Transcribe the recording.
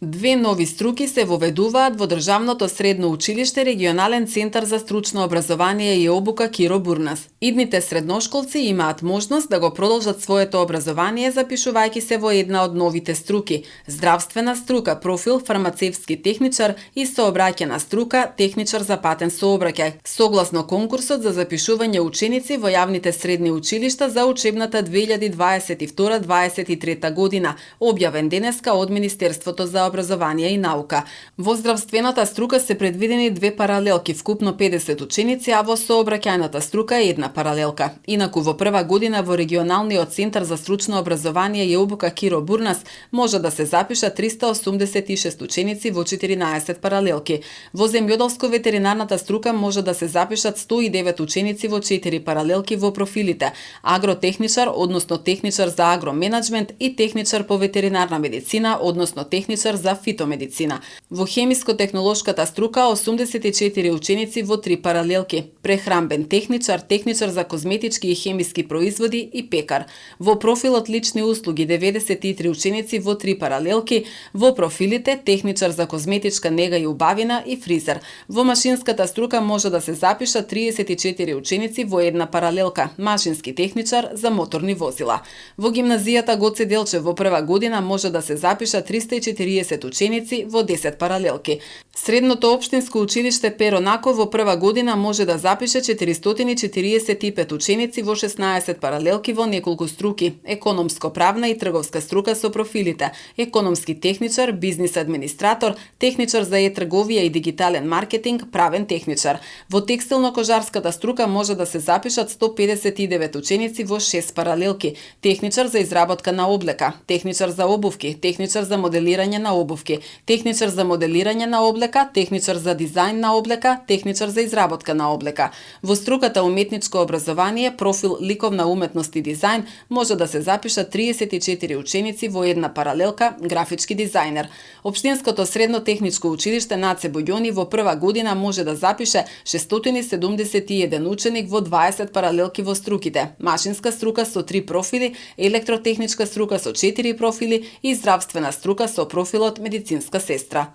Две нови струки се воведуваат во државното средно училиште Регионален центар за стручно образование и обука Киро Бурнас. Идните средношколци имаат можност да го продолжат своето образование запишувајќи се во една од новите струки: здравствена струка профил фармацевски техничар и сообраќајна струка техничар за патен сообраќај, согласно конкурсот за запишување ученици во јавните средни училишта за учебната 2022-2023 година, објавен денеска од Министерството за образование и наука. Во здравствената струка се предвидени две паралелки, вкупно 50 ученици, а во сообраќајната струка е една паралелка. Инаку во прва година во Регионалниот центар за стручно образование и обука Киро Бурнас може да се запишат 386 ученици во 14 паралелки. Во земјоделско-ветеринарната струка може да се запишат 109 ученици во 4 паралелки во профилите: агротехничар, односно техничар за агроменеджмент, и техничар по ветеринарна медицина, односно техничар за фитомедицина. Во хемиско-технолошката струка 84 ученици во 3 паралелки: прехранбен техничар, техничар за козметички и хемиски производи и пекар. Во профилот лични услуги 93 ученици во 3 паралелки, во профилите техничар за козметичка нега и убавина и фризер. Во машинската струка може да се запишат 34 ученици во една паралелка: машински техничар за моторни возила. Во гимназијата Гоце Делчев во прва година може да се запишат 340 ученици во 10 паралелки. Средното општинско училиште Перо Наков во прва година може да запише 445 ученици во 16 паралелки во неколку струки: економско-правна и трговска струка со профилите: економски техничар, бизнис администратор, техничар за е-трговија и дигитален маркетинг, правен техничар. Во текстилно-кожарската струка може да се запишат 159 ученици во 6 паралелки: техничар за изработка на облека, техничар за обувки, техничар за моделирање на обувки, техничар за моделирање на облека, техничар за дизајн на облека, техничар за изработка на облека. Во струката уметничко образование, профил ликовна уметност и дизајн може да се запишат 34 ученици во една паралелка: графички дизајнер. Општинското средно техничко училиште Наце Бојони во прва година може да запише 671 ученик во 20 паралелки во струките: машинска струка со 3 профили, електротехничка струка со 4 профили и здравствена струка со профилот медицинска сестра.